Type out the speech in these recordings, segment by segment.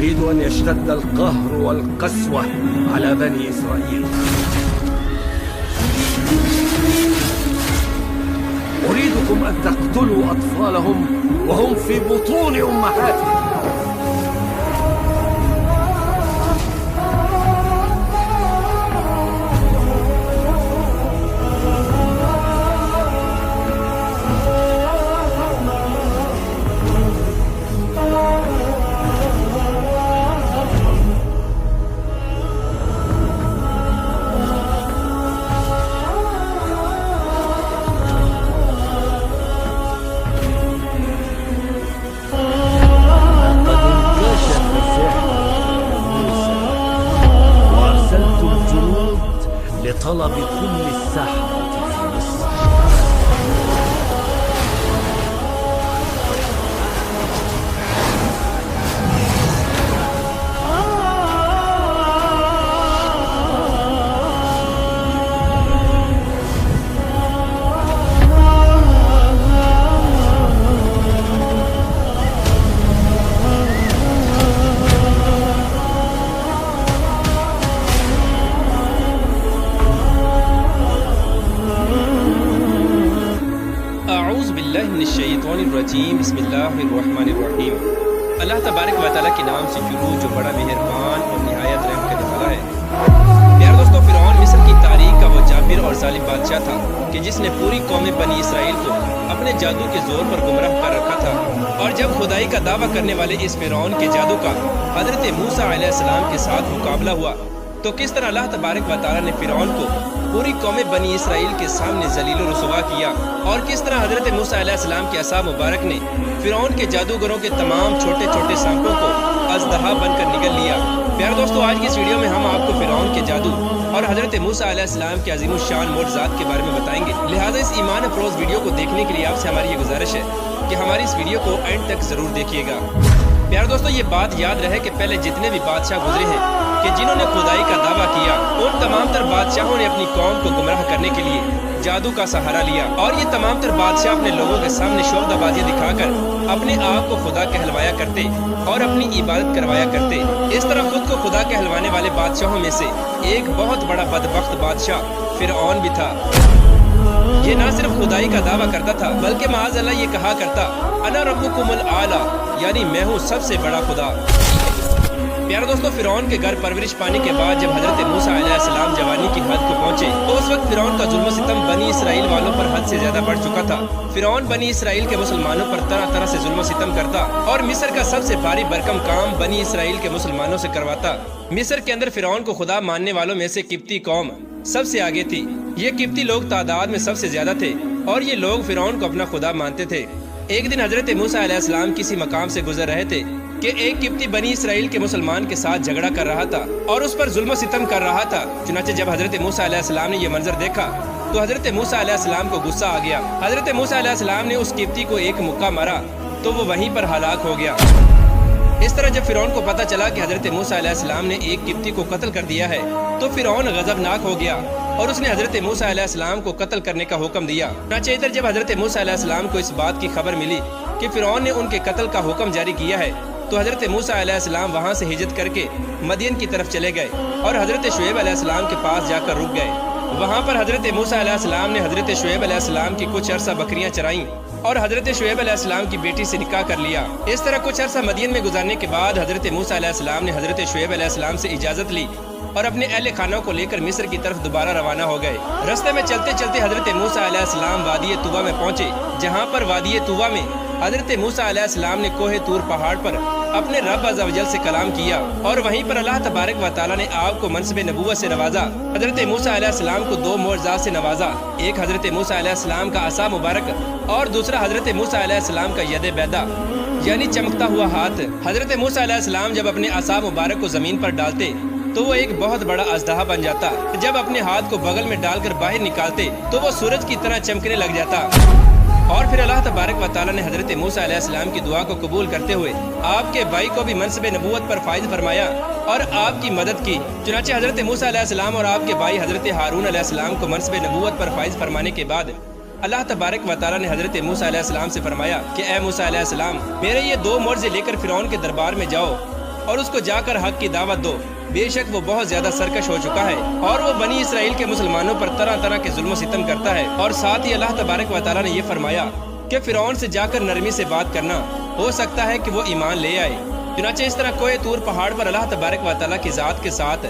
يريد أن يشتد القهر والقسوة على بني إسرائيل. أريدكم أن تقتلوا أطفالهم وهم في بطون أمهاتهم. لطلب كل السحرة في مصر. بسم اللہ الرحمن الرحیم۔ اللہ تبارک و تعالیٰ کے نام سے شروع جو بڑا مہربان اور نہایت رحم کرنے والا ہے۔ پیارے دوستو، فرعون مصر کی تاریخ کا وہ جابر اور ظالم بادشاہ تھا کہ جس نے پوری قوم بنی اسرائیل کو اپنے جادو کے زور پر گمراہ کر رکھا تھا۔ اور جب خدائی کا دعویٰ کرنے والے اس فرعون کے جادو کا حضرت موسیٰ علیہ السلام کے ساتھ مقابلہ ہوا تو کس طرح اللہ تبارک و تعالیٰ نے فرعون کو پوری قوم بنی اسرائیل کے سامنے ذلیل و رسوا کیا، اور کس طرح حضرت موسیٰ علیہ السلام کے عصا مبارک نے فرعون کے جادوگروں کے تمام چھوٹے چھوٹے سانپوں کو اژدہا بن کر نگل لیا۔ پیارے دوستو، آج کی اس ویڈیو میں ہم آپ کو فرعون کے جادو اور حضرت موسیٰ علیہ السلام کے عظیم الشان معجزات کے بارے میں بتائیں گے، لہٰذا اس ایمان افروز ویڈیو کو دیکھنے کے لیے آپ سے ہماری یہ گزارش ہے کہ ہماری اس ویڈیو کو اینڈ تک ضرور دیکھیے گا۔ پیارے دوستو، یہ بات یاد رہے کہ پہلے جتنے بھی بادشاہ گزرے ہیں کہ جنہوں نے خدائی کا دعویٰ کیا، ان تمام تر بادشاہوں نے اپنی قوم کو گمراہ کرنے کے لیے جادو کا سہارا لیا، اور یہ تمام تر بادشاہ اپنے لوگوں کے سامنے شعبدہ بازیاں دکھا کر اپنے آپ کو خدا کہلوایا کرتے اور اپنی عبادت کروایا کرتے۔ اس طرح خود کو خدا کہلوانے والے بادشاہوں میں سے ایک بہت بڑا بدبخت بادشاہ فرعون بھی تھا۔ یہ نہ صرف خدائی کا دعویٰ کرتا تھا بلکہ معاذ اللہ یہ کہا کرتا، انا ربکم الاعلی، یعنی میں ہوں سب سے بڑا خدا۔ پیارے دوستو، فرعون کے گھر پرورش پانے کے بعد جب حضرت موسیٰ علیہ السلام جوانی کی حد کو پہنچے تو اس وقت فرعون کا ظلم و ستم بنی اسرائیل والوں پر حد سے زیادہ بڑھ چکا تھا۔ فرعون بنی اسرائیل کے مسلمانوں پر طرح طرح سے ظلم و ستم کرتا اور مصر کا سب سے بھاری بھرکم کام بنی اسرائیل کے مسلمانوں سے کرواتا۔ مصر کے اندر فرعون کو خدا ماننے والوں میں سے قبطی قوم سب سے آگے تھی۔ یہ قبطی لوگ تعداد میں سب سے زیادہ تھے اور یہ لوگ فرعون کو اپنا خدا مانتے تھے۔ ایک دن حضرت موسیٰ علیہ السلام کسی مقام سے گزر رہے تھے کہ ایک قبطی بنی اسرائیل کے مسلمان کے ساتھ جھگڑا کر رہا تھا اور اس پر ظلم و ستم کر رہا تھا۔ چنانچہ جب حضرت موسیٰ علیہ السلام نے یہ منظر دیکھا تو حضرت موسیٰ علیہ السلام کو غصہ آ گیا۔ حضرت موسیٰ علیہ السلام نے اس قبطی کو ایک مکہ مارا تو وہ وہیں پر ہلاک ہو گیا۔ اس طرح جب فرعون کو پتہ چلا کہ حضرت موسیٰ علیہ السلام نے ایک قبطی کو قتل کر دیا ہے تو فرعون غضبناک ہو گیا اور اس نے حضرت موسیٰ علیہ السلام کو قتل کرنے کا حکم دیا۔ چنانچہ ادھر جب حضرت موسیٰ علیہ السلام کو اس بات کی خبر ملی کہ فرعون نے ان کے قتل کا حکم جاری کیا ہے تو حضرت موسیٰ علیہ السلام وہاں سے ہجرت کر کے مدین کی طرف چلے گئے اور حضرت شعیب علیہ السلام کے پاس جا کر رک گئے۔ وہاں پر حضرت موسیٰ علیہ السلام نے حضرت شعیب علیہ السلام کی کچھ عرصہ بکریاں چرائیں اور حضرت شعیب علیہ السلام کی بیٹی سے نکاح کر لیا۔ اس طرح کچھ عرصہ مدین میں گزارنے کے بعد حضرت موسیٰ علیہ السلام نے حضرت شعیب علیہ السلام سے اجازت لی اور اپنے اہل خانہ کو لے کر مصر کی طرف دوبارہ روانہ ہو گئے۔ رستے میں چلتے چلتے حضرت موسیٰ علیہ السلام وادی طوبہ میں پہنچے، جہاں پر وادی طوبہ میں حضرت موسیٰ علیہ السلام نے کوہ طور پہاڑ پر اپنے رب عز و جل سے کلام کیا اور وہیں پر اللہ تبارک و تعالیٰ نے آپ کو منصب نبوت سے نوازا۔ حضرت موسیٰ علیہ السلام کو دو معجزات سے نوازا، ایک حضرت موسیٰ علیہ السلام کا عصا مبارک اور دوسرا حضرت موسیٰ علیہ السلام کا ید بیضا، یعنی چمکتا ہوا ہاتھ۔ حضرت موسیٰ علیہ السلام جب اپنے عصا مبارک کو زمین پر ڈالتے تو وہ ایک بہت بڑا اژدہا بن جاتا، جب اپنے ہاتھ کو بغل میں ڈال کر باہر نکالتے تو وہ سورج کی طرح چمکنے لگ جاتا۔ اور پھر اللہ تبارک و تعالیٰ نے حضرت موسیٰ علیہ السلام کی دعا کو قبول کرتے ہوئے آپ کے بھائی کو بھی منصب نبوت پر فائز فرمایا اور آپ کی مدد کی۔ چنانچہ حضرت موسیٰ علیہ السلام اور آپ کے بھائی حضرت ہارون علیہ السلام کو منصب نبوت پر فائز فرمانے کے بعد اللہ تبارک و تعالیٰ نے حضرت موسیٰ علیہ السلام سے فرمایا کہ اے موسیٰ علیہ السلام، میرے یہ دو معجزے لے کر فرعون کے دربار میں جاؤ اور اس کو جا کر حق کی دعوت دو، بے شک وہ بہت زیادہ سرکش ہو چکا ہے اور وہ بنی اسرائیل کے مسلمانوں پر طرح طرح کے ظلم و ستم کرتا ہے۔ اور ساتھ ہی اللہ تبارک و تعالیٰ نے یہ فرمایا کہ فرعون سے جا کر نرمی سے بات کرنا، ہو سکتا ہے کہ وہ ایمان لے آئے۔ چنانچہ اس طرح کوہ طور پہاڑ پر اللہ تبارک و تعالیٰ کی ذات کے ساتھ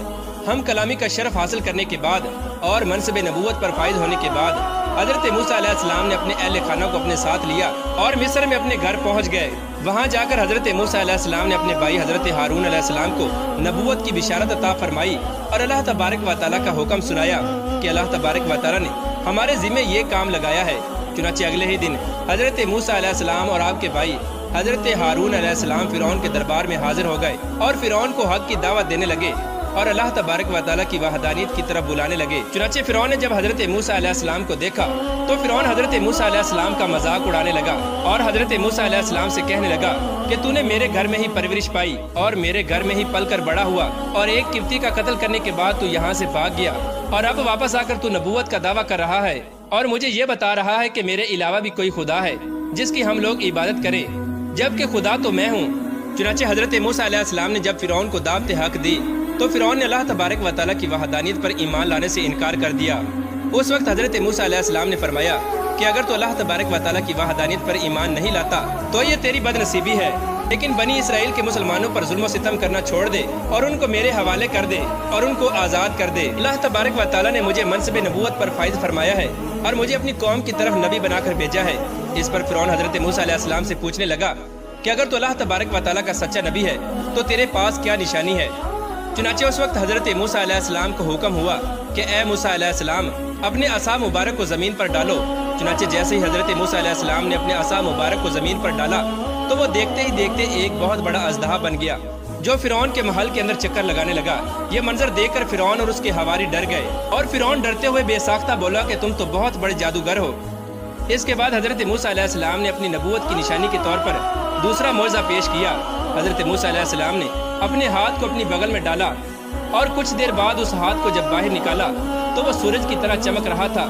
ہم کلامی کا شرف حاصل کرنے کے بعد اور منصب نبوت پر فائز ہونے کے بعد حضرت موسیٰ علیہ السلام نے اپنے اہل خانہ کو اپنے ساتھ لیا اور مصر میں اپنے گھر پہنچ گئے۔ وہاں جا کر حضرت موسیٰ علیہ السلام نے اپنے بھائی حضرت ہارون علیہ السلام کو نبوت کی بشارت عطا فرمائی اور اللہ تبارک و تعالیٰ کا حکم سنایا کہ اللہ تبارک و تعالیٰ نے ہمارے ذمہ یہ کام لگایا ہے۔ چنانچہ اگلے ہی دن حضرت موسیٰ علیہ السلام اور آپ کے بھائی حضرت ہارون علیہ السلام فرعون کے دربار میں حاضر ہو گئے اور فرعون کو حق کی دعوت دینے لگے اور اللہ تبارک و تعالیٰ کی وحدانیت کی طرف بلانے لگے۔ چنانچہ فرعون نے جب حضرت موسیٰ علیہ السلام کو دیکھا تو فرعون حضرت موسیٰ علیہ السلام کا مذاق اڑانے لگا اور حضرت موسیٰ علیہ السلام سے کہنے لگا کہ تو نے میرے گھر میں ہی پرورش پائی اور میرے گھر میں ہی پل کر بڑا ہوا اور ایک قبطی کا قتل کرنے کے بعد تو یہاں سے بھاگ گیا اور اب واپس آ کر تو نبوت کا دعویٰ کر رہا ہے اور مجھے یہ بتا رہا ہے کہ میرے علاوہ بھی کوئی خدا ہے جس کی ہم لوگ عبادت کریں، جبکہ خدا تو میں ہوں۔ چنانچہ حضرت موسیٰ علیہ السلام نے جب فرعون کو دعوت حق دی تو فرعون نے اللہ تبارک و تعالیٰ کی وحدانیت پر ایمان لانے سے انکار کر دیا۔ اس وقت حضرت موسیٰ علیہ السلام نے فرمایا کہ اگر تو اللہ تبارک و تعالیٰ کی وحدانیت پر ایمان نہیں لاتا تو یہ تیری بد نصیبی ہے، لیکن بنی اسرائیل کے مسلمانوں پر ظلم و ستم کرنا چھوڑ دے اور ان کو میرے حوالے کر دے اور ان کو آزاد کر دے۔ اللہ تبارک و تعالیٰ نے مجھے منصب نبوت پر فائز فرمایا ہے اور مجھے اپنی قوم کی طرف نبی بنا کر بھیجا ہے۔ اس پر فرعون حضرت موسیٰ علیہ السلام سے پوچھنے لگا کہ اگر تو اللہ تبارک و تعالیٰ کا سچا نبی ہے تو تیرے پاس کیا نشانی ہے؟ چنانچہ اس وقت حضرت موسیٰ علیہ السلام کو حکم ہوا کہ اے موسیٰ علیہ السلام اپنے عصا مبارک کو زمین پر ڈالو۔ چنانچہ جیسے ہی حضرت موسیٰ علیہ السلام نے اپنے عصا مبارک کو زمین پر ڈالا تو وہ دیکھتے ہی دیکھتے ایک بہت بڑا اژدہا بن گیا جو فرعون کے محل کے اندر چکر لگانے لگا۔ یہ منظر دیکھ کر فرعون اور اس کے حواری ڈر گئے اور فرعون ڈرتے ہوئے بے ساختہ بولا کہ تم تو بہت بڑے جادوگر ہو۔ اس کے بعد حضرت موسیٰ علیہ السلام نے اپنی نبوت کی نشانی کے طور پر دوسرا معجزہ پیش کیا۔ حضرت موسیٰ علیہ السلام نے اپنے ہاتھ کو اپنی بغل میں ڈالا اور کچھ دیر بعد اس ہاتھ کو جب باہر نکالا تو وہ سورج کی طرح چمک رہا تھا۔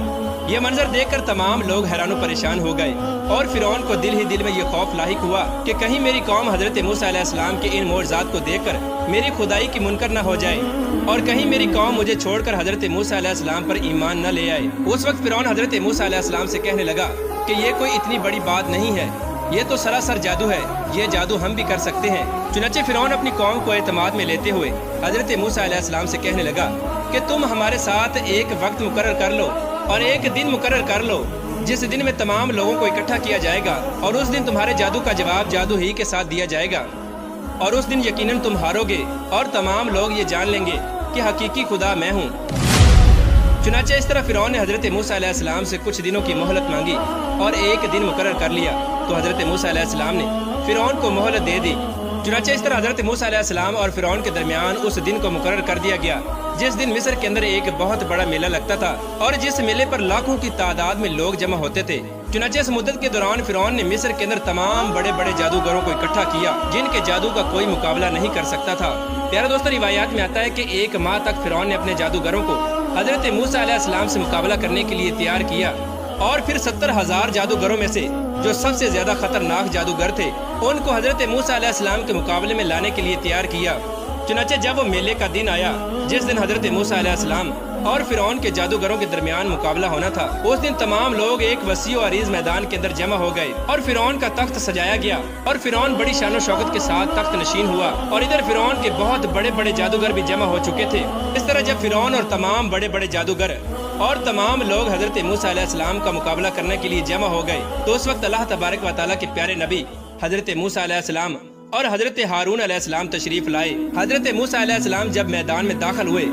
یہ منظر دیکھ کر تمام لوگ حیران و پریشان ہو گئے اور فرعون کو دل ہی دل میں یہ خوف لاحق ہوا کہ کہیں میری قوم حضرت موسیٰ علیہ السلام کے ان معجزات کو دیکھ کر میری خدائی کی منکر نہ ہو جائے اور کہیں میری قوم مجھے چھوڑ کر حضرت موسیٰ علیہ السلام پر ایمان نہ لے آئے۔ اس وقت فرعون حضرت موسیٰ علیہ السلام سے کہنے لگا کہ یہ کوئی اتنی بڑی بات نہیں ہے، یہ تو سراسر جادو ہے، یہ جادو ہم بھی کر سکتے ہیں۔ چنانچہ فرعون اپنی قوم کو اعتماد میں لیتے ہوئے حضرت موسیٰ علیہ السلام سے کہنے لگا کہ تم ہمارے ساتھ ایک وقت مقرر کر لو اور ایک دن مقرر کر لو جس دن میں تمام لوگوں کو اکٹھا کیا جائے گا اور اس دن تمہارے جادو کا جواب جادو ہی کے ساتھ دیا جائے گا اور اس دن یقیناً تم ہارو گے اور تمام لوگ یہ جان لیں گے کہ حقیقی خدا میں ہوں۔ چنانچہ اس طرح فرعون نے حضرت موسیٰ علیہ السلام سے کچھ دنوں کی مہلت مانگی اور ایک دن مقرر کر لیا تو حضرت موسیٰ علیہ السلام نے فرعون کو مہلت دے دی۔ چنانچہ اس طرح حضرت موسیٰ علیہ السلام اور فرعون کے درمیان اس دن کو مقرر کر دیا گیا جس دن مصر کے اندر ایک بہت بڑا میلہ لگتا تھا اور جس میلے پر لاکھوں کی تعداد میں لوگ جمع ہوتے تھے۔ چنانچہ اس مدت کے دوران فرعون نے مصر کے اندر تمام بڑے بڑے جادوگروں کو اکٹھا کیا جن کے جادو کا کوئی مقابلہ نہیں کر سکتا تھا۔ پیارے دوستو، روایات میں آتا ہے کہ ایک ماہ تک فرعون نے اپنے جادوگروں کو حضرت موسیٰ علیہ السلام سے مقابلہ کرنے کے لیے تیار کیا اور پھر 70,000 جادوگروں میں سے جو سب سے زیادہ خطرناک جادوگر تھے ان کو حضرت موسیٰ علیہ السلام کے مقابلے میں لانے کے لیے تیار کیا۔ چنانچہ جب وہ میلے کا دن آیا جس دن حضرت موسیٰ علیہ السلام اور فرعون کے جادوگروں کے درمیان مقابلہ ہونا تھا، اس دن تمام لوگ ایک وسیع و عریض میدان کے اندر جمع ہو گئے اور فرعون کا تخت سجایا گیا اور فرعون بڑی شان و شوکت کے ساتھ تخت نشین ہوا اور ادھر فرعون کے بہت بڑے بڑے جادوگر بھی جمع ہو چکے تھے۔ اس طرح جب فرعون اور تمام بڑے بڑے جادوگر اور تمام لوگ حضرت موسیٰ علیہ السلام کا مقابلہ کرنے کے لیے جمع ہو گئے تو اس وقت اللہ تبارک و تعالیٰ کے پیارے نبی حضرت موسیٰ علیہ السلام اور حضرت ہارون علیہ السلام تشریف لائے۔ حضرت موسیٰ علیہ السلام جب میدان میں داخل ہوئے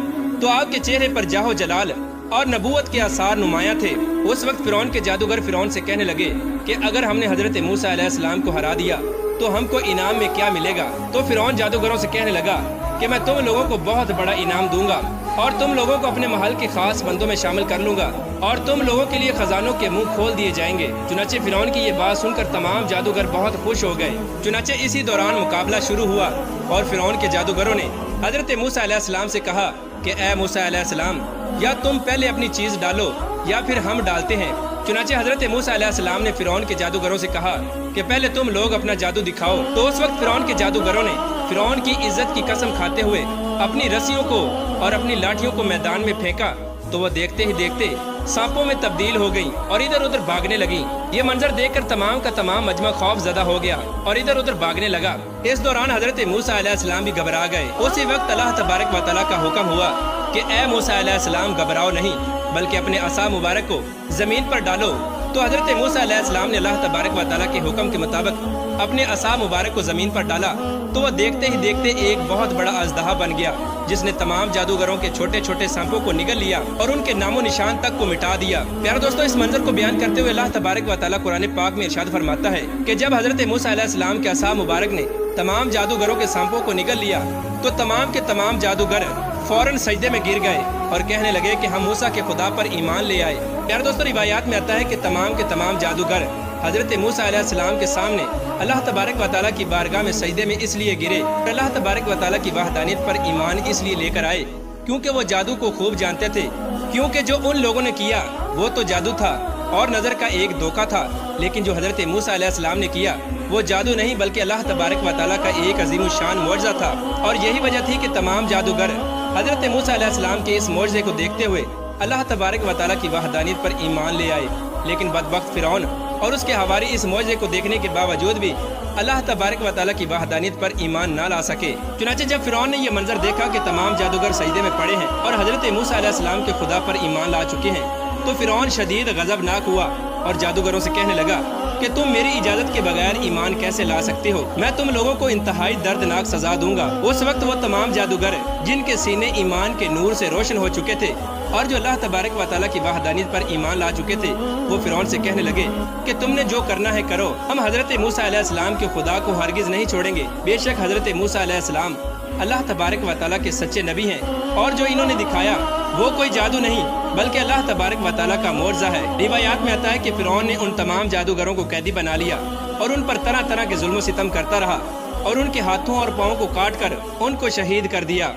تو آپ کے چہرے پر جاہ جلال اور نبوت کے آثار نمایاں تھے۔ اس وقت فرعون کے جادوگر فرعون سے کہنے لگے کہ اگر ہم نے حضرت موسیٰ علیہ السلام کو ہرا دیا تو ہم کو انعام میں کیا ملے گا؟ تو فرعون جادوگروں سے کہنے لگا کہ میں تم لوگوں کو بہت بڑا انعام دوں گا اور تم لوگوں کو اپنے محل کے خاص بندوں میں شامل کر لوں گا اور تم لوگوں کے لیے خزانوں کے منہ کھول دیے جائیں گے۔ چنانچہ فرعون کی یہ بات سن کر تمام جادوگر بہت خوش ہو گئے۔ چنانچہ اسی دوران مقابلہ شروع ہوا اور فرعون کے جادوگروں نے حضرت موسیٰ علیہ السلام سے کہا کہ اے موسیٰ علیہ السلام، یا تم پہلے اپنی چیز ڈالو یا پھر ہم ڈالتے ہیں۔ چنانچہ حضرت موسیٰ علیہ السلام نے فرعون کے جادوگروں سے کہا کہ پہلے تم لوگ اپنا جادو دکھاؤ۔ تو اس وقت فرعون کے جادوگروں نے فرعون کی عزت کی قسم کھاتے ہوئے اپنی رسیوں کو اور اپنی لاٹھیوں کو میدان میں پھینکا تو وہ دیکھتے ہی دیکھتے سانپوں میں تبدیل ہو گئی اور ادھر ادھر بھاگنے لگی۔ یہ منظر دیکھ کر تمام کا تمام مجمع خوف زدہ ہو گیا اور ادھر ادھر بھاگنے لگا۔ اس دوران حضرت موسیٰ علیہ السلام بھی گھبرا گئے۔ اسی وقت اللہ تبارک و تعالیٰ کا حکم ہوا کہ اے موسیٰ علیہ السلام گھبراؤ نہیں بلکہ اپنے عصا مبارک کو زمین پر ڈالو۔ تو حضرت موسیٰ علیہ السلام نے اللہ تبارک و تعالیٰ کے حکم کے مطابق اپنے عصا مبارک کو زمین پر ڈالا تو وہ دیکھتے ہی دیکھتے ایک بہت بڑا اژدہا بن گیا جس نے تمام جادوگروں کے چھوٹے چھوٹے سانپوں کو نگل لیا اور ان کے نام و نشان تک کو مٹا دیا۔ پیارے دوستو، اس منظر کو بیان کرتے ہوئے اللہ تبارک و تعالیٰ قرآن پاک میں ارشاد فرماتا ہے کہ جب حضرت موسیٰ علیہ السلام کے عصا مبارک نے تمام جادوگروں کے سانپوں کو نگل لیا تو تمام کے تمام جادوگر فوراً سجدے میں گر گئے اور کہنے لگے کہ ہم موسیٰ کے خدا پر ایمان لے آئے۔ پیارے دوستو، روایات میں آتا ہے کہ تمام کے تمام جادوگر حضرت موسیٰ علیہ السلام کے سامنے اللہ تبارک و تعالیٰ کی بارگاہ میں سجدے میں اس لیے گرے اور اللہ تبارک و تعالیٰ کی وحدانیت پر ایمان اس لیے لے کر آئے کیونکہ وہ جادو کو خوب جانتے تھے، کیونکہ جو ان لوگوں نے کیا وہ تو جادو تھا اور نظر کا ایک دھوکہ تھا، لیکن جو حضرت موسیٰ علیہ السلام نے کیا وہ جادو نہیں بلکہ اللہ تبارک و تعالیٰ کا ایک عظیم الشان معجزہ تھا۔ اور یہی وجہ تھی کہ تمام جادوگر حضرت موسیٰ علیہ السلام کے اس معجزے کو دیکھتے ہوئے اللہ تبارک و تعالیٰ کی وحدانیت پر ایمان لے آئے، لیکن بدبخت فرعون اور اس کے حواری اس معجزے کو دیکھنے کے باوجود بھی اللہ تبارک و تعالیٰ کی وحدانیت پر ایمان نہ لا سکے۔ چنانچہ جب فرعون نے یہ منظر دیکھا کہ تمام جادوگر سجدے میں پڑے ہیں اور حضرت موسیٰ علیہ السلام کے خدا پر ایمان لا چکے ہیں تو فرعون شدید غضبناک ہوا اور جادوگروں سے کہنے لگا کہ تم میری اجازت کے بغیر ایمان کیسے لا سکتے ہو؟ میں تم لوگوں کو انتہائی دردناک سزا دوں گا۔ اس وقت وہ تمام جادوگر جن کے سینے ایمان کے نور سے روشن ہو چکے تھے اور جو اللہ تبارک و تعالیٰ کی وحدانیت پر ایمان لا چکے تھے وہ فرعون سے کہنے لگے کہ تم نے جو کرنا ہے کرو، ہم حضرت موسیٰ علیہ السلام کے خدا کو ہرگز نہیں چھوڑیں گے۔ بے شک حضرت موسیٰ علیہ السلام اللہ تبارک و تعالیٰ کے سچے نبی ہیں اور جو انہوں نے دکھایا وہ کوئی جادو نہیں بلکہ اللہ تبارک و تعالیٰ کا معجزہ ہے۔ روایات میں آتا ہے کہ فرعون نے ان تمام جادوگروں کو قیدی بنا لیا اور ان پر طرح طرح کے ظلم و ستم کرتا رہا اور ان کے ہاتھوں اور پاؤں کو کاٹ کر ان کو شہید کر دیا۔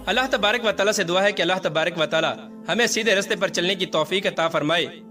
اللہ تبارک و تعالیٰ سے دعا ہے کہ اللہ تبارک و تعالیٰ ہمیں سیدھے راستے پر چلنے کی توفیق عطا فرمائے۔